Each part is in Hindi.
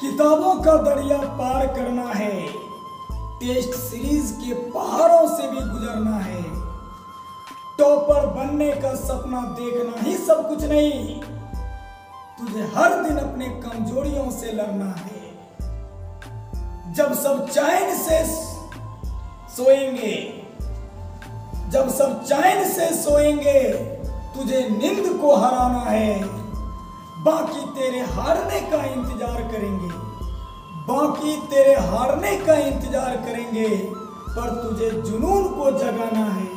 किताबों का दरिया पार करना है, टेस्ट सीरीज के पहाड़ों से भी गुजरना है। टॉपर बनने का सपना देखना ही सब कुछ नहीं, तुझे हर दिन अपने कमजोरियों से लड़ना है। जब सब चैन से सोएंगे, जब सब चैन से सोएंगे, तुझे नींद को हराना है। बाकी तेरे हारने का इंतजार करेंगे, बाकी तेरे हारने का इंतजार करेंगे, पर तुझे जुनून को जगाना है।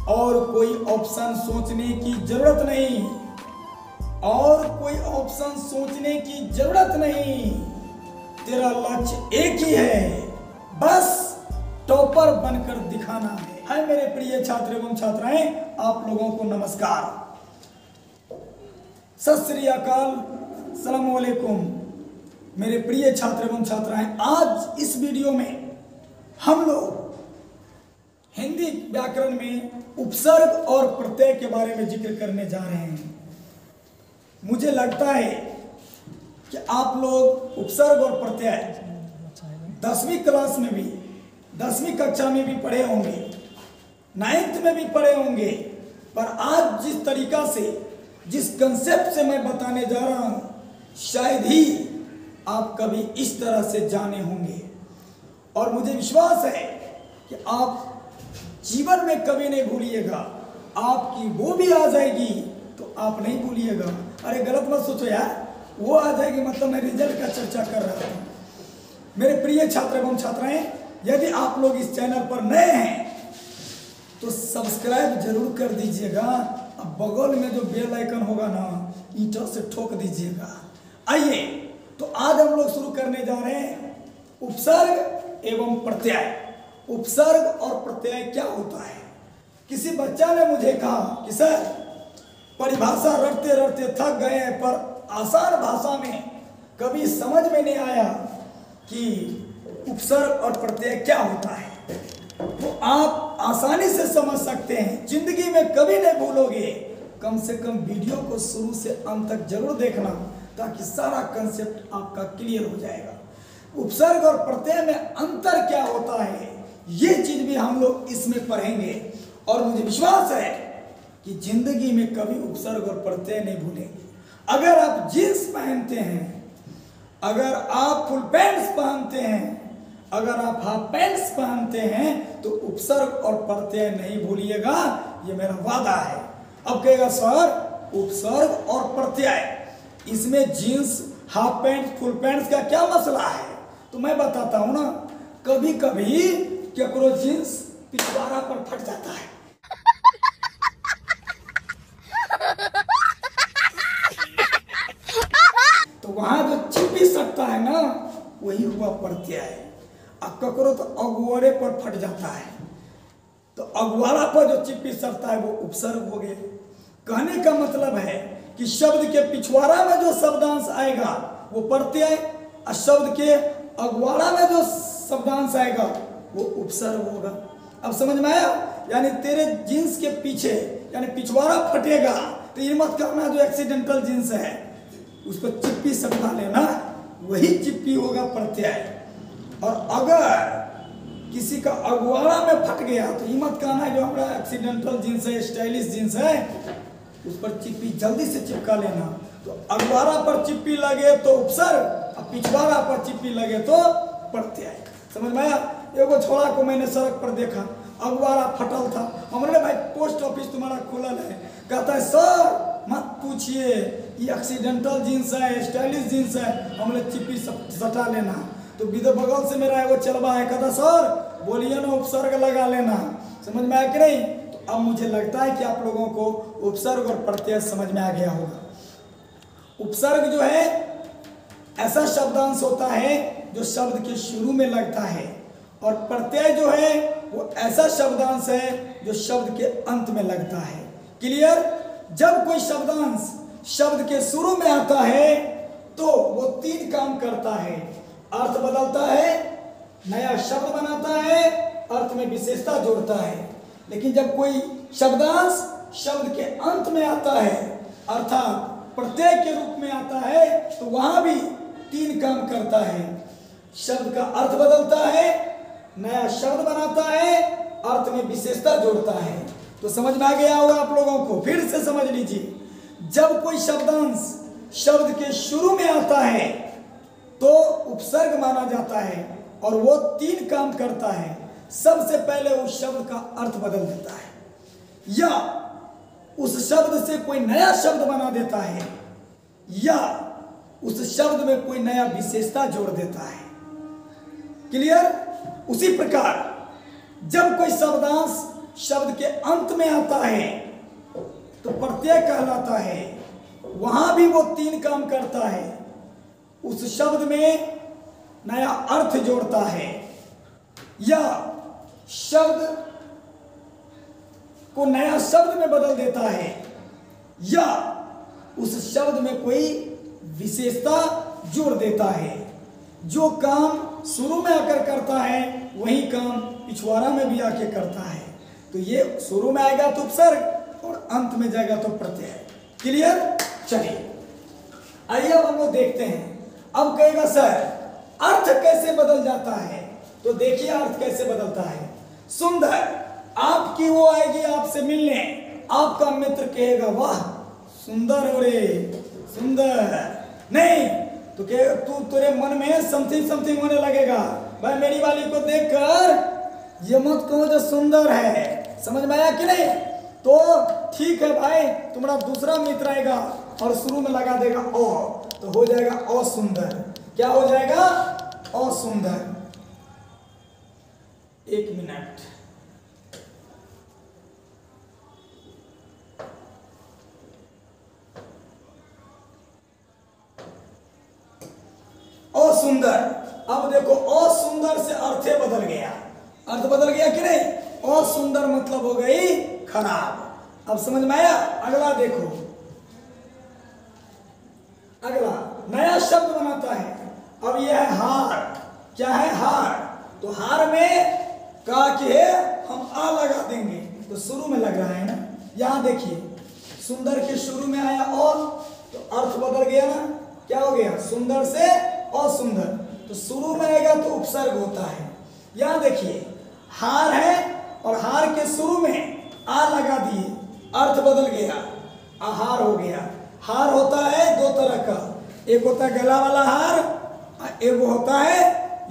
और कोई ऑप्शन सोचने की जरूरत नहीं, और कोई ऑप्शन सोचने की जरूरत नहीं। तेरा लक्ष्य एक ही है, बस टॉपर बनकर दिखाना है। हाय मेरे प्रिय छात्र एवं छात्राएं, आप लोगों को नमस्कार, सत श्री अकाल, अस्सलाम वालेकुम। मेरे प्रिय छात्र एवं छात्राएं, आज इस वीडियो में हम लोग हिंदी व्याकरण में उपसर्ग और प्रत्यय के बारे में जिक्र करने जा रहे हैं। मुझे लगता है कि आप लोग उपसर्ग और प्रत्यय 10वीं क्लास में भी, 10वीं कक्षा में भी पढ़े होंगे, 9th में भी पढ़े होंगे, पर आज जिस तरीका से, जिस कंसेप्ट से मैं बताने जा रहा हूं, शायद ही आप कभी इस तरह से जाने होंगे। और मुझे विश्वास है कि आप जीवन में कभी नहीं भूलिएगा। आपकी वो भी आ जाएगी तो आप नहीं भूलिएगा। अरे गलत मत सोचो यार, वो आ जाएगी मतलब मैं रिजल्ट का चर्चा कर रहा हूं। मेरे प्रिय छात्र एवं छात्राएं, यदि आप लोग इस चैनल पर नए हैं तो सब्सक्राइब जरूर कर दीजिएगा। अब बगल में जो बेल आइकन होगा ना, ईंटों से ठोक दीजिएगा। आइए तो आज हम लोग शुरू करने जा रहे हैं उपसर्ग एवं प्रत्यय। उपसर्ग और प्रत्यय क्या होता है? किसी बच्चा ने मुझे कहा कि सर परिभाषा रटते रटते थक गए हैं, पर आसान भाषा में कभी समझ में नहीं आया कि उपसर्ग और प्रत्यय क्या होता है। तो आप आसानी से समझ सकते हैं, जिंदगी में कभी नहीं भूलोगे। कम से कम वीडियो को शुरू से अंत तक जरूर देखना, ताकि सारा कंसेप्ट आपका क्लियर हो जाएगा। उपसर्ग और प्रत्यय में अंतर क्या होता है, ये चीज भी हम लोग इसमें पढ़ेंगे। और मुझे विश्वास है कि जिंदगी में कभी उपसर्ग और प्रत्यय नहीं भूलेंगे। अगर आप जींस पहनते हैं, अगर आप फुल पैंट्स पहनते हैं, अगर आप हाफ पैंट्स पहनते हैं, तो उपसर्ग और प्रत्यय नहीं भूलिएगा, ये मेरा वादा है। अब कहेगा सर उपसर्ग और प्रत्यय, इसमें jeans, half pant, full pants का क्या मसला है? तो मैं बताता हूं ना, कभी कभी केकरो जींस पिछवाड़ा पर फट जाता है, तो वहां जो चिपी सकता है ना, वही हुआ प्रत्यय। अब ककरो तो अगुआरे पर फट जाता है, तो अगुआरा पर जो चिपी सकता है वो उपसर्ग हो गया। कहने का मतलब है कि शब्द के पिछवाड़ा में जो शब्दांश आएगा वो प्रत्यय, और शब्द के अगुआरा में जो शब्दांश आएगा वो उपसर्ग होगा। अब समझ में आया? यानी तेरे जींस के पीछे यानी पिछवाड़ा फटेगा, तो ये मत करना जो एक्सीडेंटल जींस है उस पर चिप्पी सकता लेना, वही चिप्पी होगा प्रत्यय। और अगर किसी का अगुआरा में फट गया तो ये मत कहना जो हमारा एक्सीडेंटल जींस है, स्टाइलिश जींस है, उस पर चिप्पी जल्दी से चिपका लेना। तो अगुआरा पर चिप्पी लगे तो उपसर्ग, और पिछवाड़ा पर चिप्पी लगे तो प्रत्यय। समझ में आया? एगो छोड़ा को मैंने सड़क पर देखा, अगुआरा फटल था। हमने भाई पोस्ट ऑफिस तुम्हारा खुलल है, कहता है सर मत पूछिए, ये एक्सीडेंटल जींस है, स्टाइलिश जींस है, हमने चिप्पी सटा लेना। तो बगल से मेरा एगो चलवा है, कहता सर बोलिए ना उपसर्ग लगा लेना। समझ में आया कि नहीं? तो अब मुझे लगता है कि आप लोगों को उपसर्ग और प्रत्यय समझ में आ गया होगा। उपसर्ग जो है ऐसा शब्दांश होता है जो शब्द के शुरू में लगता है, और प्रत्यय जो है वो ऐसा शब्दांश है जो शब्द के अंत में लगता है। क्लियर? जब कोई शब्दांश शब्द के शुरू में आता है तो वो 3 काम करता है। अर्थ बदलता है, नया शब्द बनाता है, अर्थ में विशेषता जोड़ता है। लेकिन जब कोई शब्दांश शब्द के अंत में आता है, अर्थात प्रत्यय के रूप में आता है, तो वहां भी तीन काम करता है। शब्द का अर्थ बदलता है, नया शब्द बनाता है, अर्थ में विशेषता जोड़ता है। तो समझ में आ गया होगा आप लोगों को। फिर से समझ लीजिए, जब कोई शब्दांश शब्द के शुरू में आता है तो उपसर्ग माना जाता है और वो तीन काम करता है। सबसे पहले उस शब्द का अर्थ बदल देता है, या उस शब्द से कोई नया शब्द बना देता है, या उस शब्द में कोई नया विशेषता जोड़ देता है। क्लियर? उसी प्रकार जब कोई शब्दांश शब्द के अंत में आता है तो प्रत्यय कहलाता है। वहां भी वो तीन काम करता है। उस शब्द में नया अर्थ जोड़ता है, या शब्द को नया शब्द में बदल देता है, या उस शब्द में कोई विशेषता जोड़ देता है। जो काम शुरू में आकर करता है वही काम पिछवाड़ा में भी आके करता है। तो ये शुरू में आएगा तो उपसर्ग और अंत में जाएगा तो प्रत्यय। क्लियर? चलिए आइए अब हम लोग देखते हैं। अब कहेगा सर अर्थ कैसे बदल जाता है? तो देखिए अर्थ कैसे बदलता है। सुंदर, आपकी वो आएगी आपसे मिलने, आपका मित्र कहेगा वाह सुंदर हो रे, सुंदर। नहीं तो तू तेरे मन में समथिंग समथिंग होने लगेगा। भाई मेरी वाली को देखकर ये मत कहो जो सुंदर है। समझ में आया कि नहीं? तो ठीक है भाई, तुम्हारा दूसरा मित्र आएगा और शुरू में लगा देगा ओ, तो हो जाएगा असुंदर। क्या हो जाएगा? असुंदर। एक मिनट, असुंदर। अब देखो असुंदर से अर्थ बदल गया। अर्थ बदल गया कि नहीं? असुंदर मतलब हो गई खराब। अब समझ में आया? अगला देखो, अगला नया शब्द बनाता है। अब यह है हार। क्या है? हार। तो हार में कहा कि हम आ लगा देंगे, तो शुरू में लग रहा है ना। यहां देखिए सुंदर के शुरू में आया और, तो अर्थ बदल गया ना। क्या हो गया? सुंदर से असुंदर। तो शुरू में आएगा तो उपसर्ग होता है। यहां देखिए हार है और हार के शुरू में आ लगा दिए, अर्थ बदल गया, आहार हो गया। हार होता है दो तरह का, एक होता है गला वाला हार, एक होता है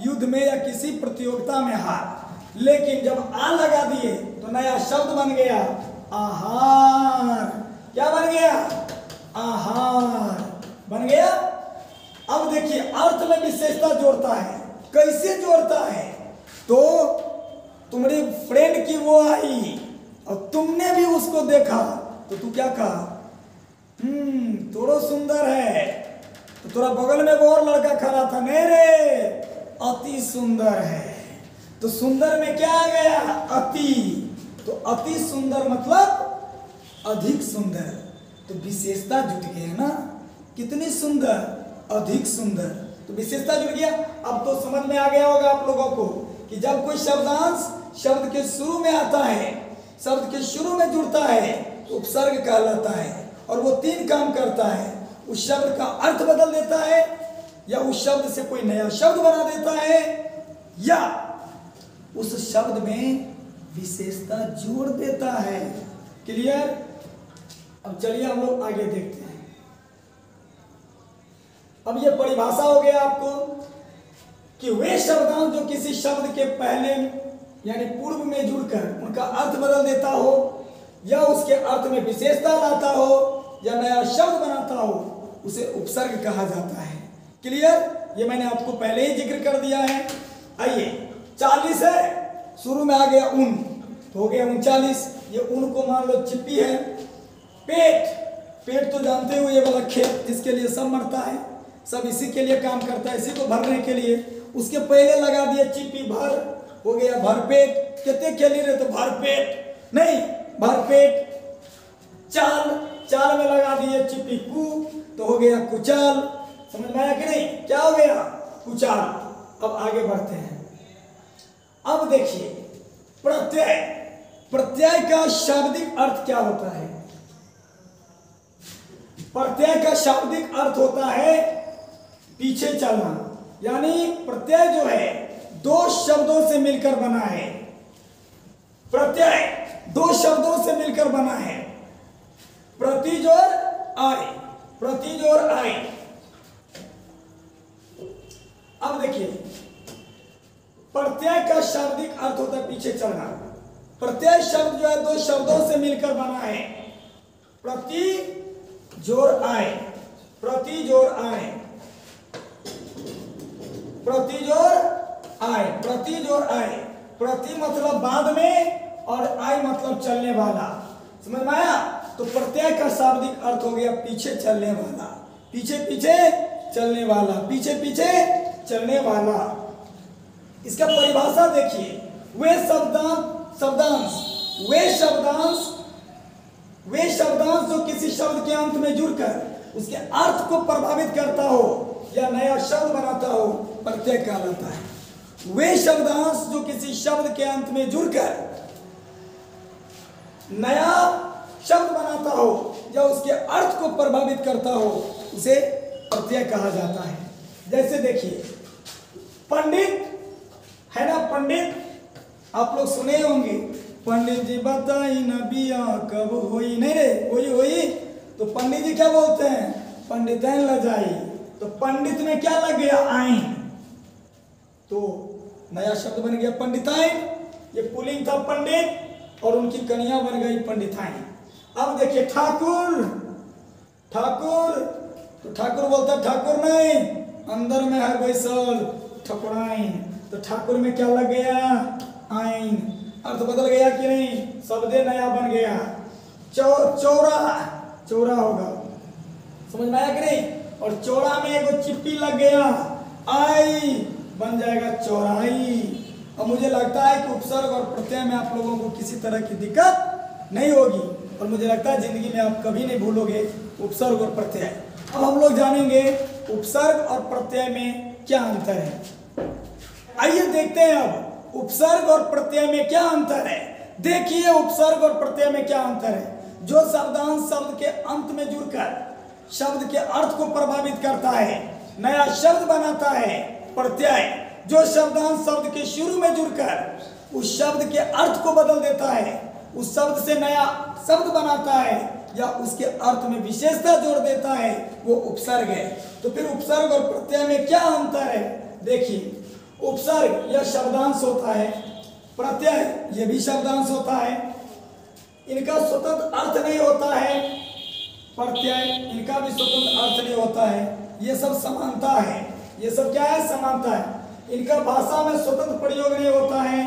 युद्ध में या किसी प्रतियोगिता में हार। लेकिन जब आ लगा दिए तो नया शब्द बन गया आहार। क्या बन गया? आहार बन गया। अब देखिए अर्थ में विशेषता जोड़ता है। कैसे जोड़ता है? तो तुम्हारी फ्रेंड की वो आई और तुमने भी उसको देखा तो तू क्या कहा? थोड़ा सुंदर है। तो थोड़ा बगल में वो और लड़का खड़ा था, नहीं रे अति सुंदर है। तो सुंदर में क्या आ गया? अति। तो अति सुंदर मतलब अधिक सुंदर। तो विशेषता जुट गया ना। कितनी सुंदर? अधिक सुंदर। तो विशेषता जुड़ गया। अब तो समझ में आ गया होगा आप लोगों को कि जब कोई शब्दांश शब्द के शुरू में आता है, शब्द के शुरू में जुड़ता है तो उपसर्ग कहलाता है और वो तीन काम करता है। उस शब्द का अर्थ बदल देता है, या उस शब्द से कोई नया शब्द बना देता है, या उस शब्द में विशेषता जोड़ देता है। क्लियर? अब चलिए हम लोग आगे देखते हैं। अब ये परिभाषा हो गया आपको कि वे शब्दांश जो किसी शब्द के पहले यानी पूर्व में जुड़कर उनका अर्थ बदल देता हो, या उसके अर्थ में विशेषता लाता हो, या नया शब्द बनाता हो, उसे उपसर्ग कहा जाता है। क्लियर? ये मैंने आपको पहले ही जिक्र कर दिया है। आइए 40 है, शुरू में आ गया उन, तो हो गया 39। ये उन को मान लो चिप्पी है। पेट, पेट तो जानते हो ये वाला खेत जिसके लिए सब मरता है, सब इसी के लिए काम करता है, इसी को भरने के लिए। उसके पहले लगा दिया चिप्पी भर, हो गया भरपेट। कितने खेली रहे तो भरपेट नहीं, भरपेट। चाल, चाल में लगा दिए चिप्पी कु, तो हो गया कुचाल। समझ में आया कि नहीं? क्या हो गया? कुचाल। अब आगे बढ़ते हैं। अब देखिए प्रत्यय। प्रत्यय का शाब्दिक अर्थ क्या होता है? प्रत्यय का शाब्दिक अर्थ होता है पीछे चलना, यानी प्रत्यय जो है दो शब्दों से मिलकर बना है। प्रत्यय दो शब्दों से मिलकर बना है, प्रतिजोर आए, प्रतिजोर आए। अब देखिए, प्रत्यय का शाब्दिक अर्थ होता है पीछे चलना। प्रत्यय शब्द जो है दो शब्दों से मिलकर बना है, प्रति जोर आए, प्रति जोर आए, प्रति जोर आए, प्रति जोर आए। प्रति मतलब बाद में और आय मतलब चलने वाला, समझ में आया? तो प्रत्यय का शाब्दिक अर्थ हो गया पीछे चलने वाला, पीछे पीछे चलने वाला, पीछे पीछे चलने वाला। इसका परिभाषा देखिए, वे शब्दांश वे शब्दांश जो किसी शब्द के अंत में जुड़कर उसके अर्थ को प्रभावित करता हो या नया शब्द बनाता हो, प्रत्यय कहलाता है। वे शब्दांश जो किसी शब्द के अंत में जुड़कर नया शब्द बनाता हो या उसके अर्थ को प्रभावित करता हो, उसे प्रत्यय कहा जाता है। जैसे देखिए, पंडित है ना, पंडित आप लोग सुने होंगे, पंडित जी बताई न बिया कब होई, नहीं रे होई, तो पंडित जी क्या बोलते हैं, पंडितैन लजाई। तो पंडित में क्या लग गया, आइन, तो नया शब्द बन गया पंडिताइन। ये पुल्लिंग था पंडित और उनकी कन्या बन गई पंडिताइन। अब देखिए ठाकुर, ठाकुर, तो ठाकुर बोलता ठाकुर नहीं, अंदर में है बैसल ठकुराइन, तो ठाकुर में क्या लग गया, आइन, अर्थ बदल गया कि नहीं, शब्द नया बन गया। चौरा, चौरा होगा, समझ में आया कि नहीं? और चौरा में एक चिप्पी लग गया, आई बन जाएगा चौराई। अब मुझे लगता है कि उपसर्ग और प्रत्यय में आप लोगों को किसी तरह की दिक्कत नहीं होगी और मुझे लगता है जिंदगी में आप कभी नहीं भूलोगे उपसर्ग और प्रत्यय। अब हम लोग जानेंगे उपसर्ग और प्रत्यय में क्या अंतर है। आइए देखते हैं अब उपसर्ग और प्रत्यय में क्या अंतर है। देखिए उपसर्ग और प्रत्यय में क्या अंतर है। जो शब्दांश शब्द के अंत में जुड़कर शब्द के अर्थ को प्रभावित करता है, नया शब्द बनाता है, प्रत्यय। जो शब्दांश शब्द के शुरू में जुड़कर उस शब्द के अर्थ को बदल देता है, उस शब्द से नया शब्द बनाता है या उसके अर्थ में विशेषता जोड़ देता है, वो उपसर्ग है। तो फिर उपसर्ग और प्रत्यय में क्या अंतर है। देखिए, उपसर्ग यह शब्दांश होता है, प्रत्यय यह भी शब्दांश होता है। इनका स्वतंत्र अर्थ नहीं होता है, प्रत्यय इनका भी स्वतंत्र अर्थ नहीं होता है। ये सब समानता है, ये सब क्या है, समानता है। इनका भाषा में स्वतंत्र प्रयोग नहीं होता है,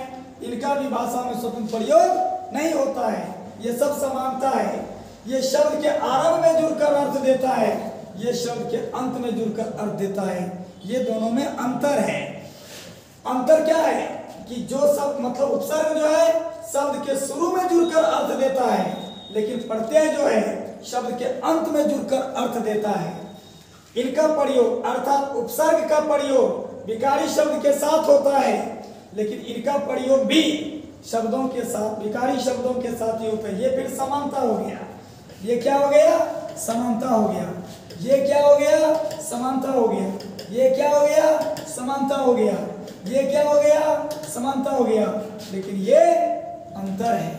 इनका भी भाषा में स्वतंत्र प्रयोग नहीं होता है। ये सब समानता है। ये शब्द के आरंभ में जुड़कर अर्थ देता है, ये शब्द के अंत में जुड़कर अर्थ देता है। ये दोनों में अंतर है। अंतर क्या है कि जो शब्द मतलब उपसर्ग जो है शब्द के शुरू में जुड़कर अर्थ देता है, लेकिन प्रत्यय जो है शब्द के अंत में जुड़कर अर्थ देता है। इनका प्रयोग अर्थात उपसर्ग का प्रयोग विकारी शब्द के साथ होता है, लेकिन इनका प्रयोग भी शब्दों के साथ, विकारी शब्दों के साथ ही होता है। ये फिर समानता हो गया। ये क्या हो गया, समानता हो गया। ये क्या हो गया, समानता हो गया। ये क्या हो गया, समानता हो गया। ये क्या हो गया, समानता हो गया। लेकिन ये अंतर है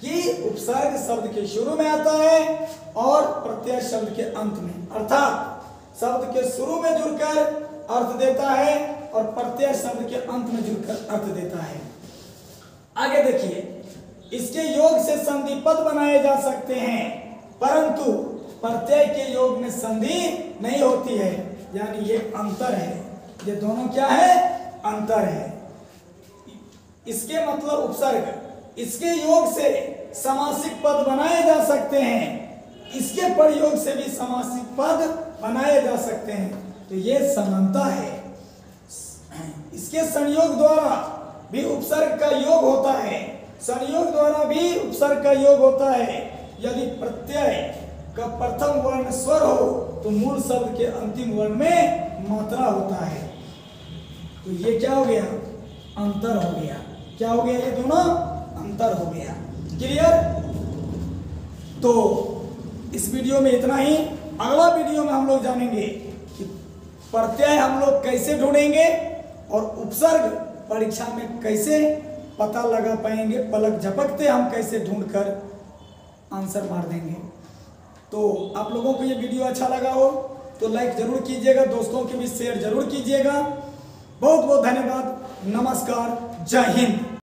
कि उपसर्ग शब्द के शुरू में आता है और प्रत्यय शब्द के अंत में, अर्थात शब्द के शुरू में जुड़कर अर्थ देता है और प्रत्यय शब्द के अंत में जुड़कर अर्थ देता है। आगे देखिए, इसके योग से संधि पद बनाए जा सकते हैं, परंतु प्रत्यय के योग में संधि नहीं होती है। यानी ये अंतर है। ये दोनों क्या है, अंतर है। इसके मतलब उपसर्ग, इसके योग से समासिक पद बनाए जा सकते हैं, इसके प्रयोग से भी समासिक पद बनाए जा सकते हैं। तो ये समानता है। इसके संयोग द्वारा भी उपसर्ग का योग होता है, संयोग द्वारा भी उपसर्ग का योग होता है। यदि प्रत्यय का प्रथम वर्ण स्वर हो तो मूल शब्द के अंतिम वर्ण में मात्रा होता है। तो ये क्या हो गया, अंतर हो गया। क्या हो गया, ये दोनों अंतर हो गया। क्लियर। तो इस वीडियो में इतना ही। अगला वीडियो में हम लोग जानेंगे कि प्रत्यय हम लोग कैसे ढूंढेंगे और उपसर्ग परीक्षा में कैसे पता लगा पाएंगे, पलक झपकते हम कैसे ढूंढकर आंसर मार देंगे। तो आप लोगों को ये वीडियो अच्छा लगा हो तो लाइक जरूर कीजिएगा, दोस्तों के भी शेयर जरूर कीजिएगा। बहुत बहुत धन्यवाद। नमस्कार। जय हिंद।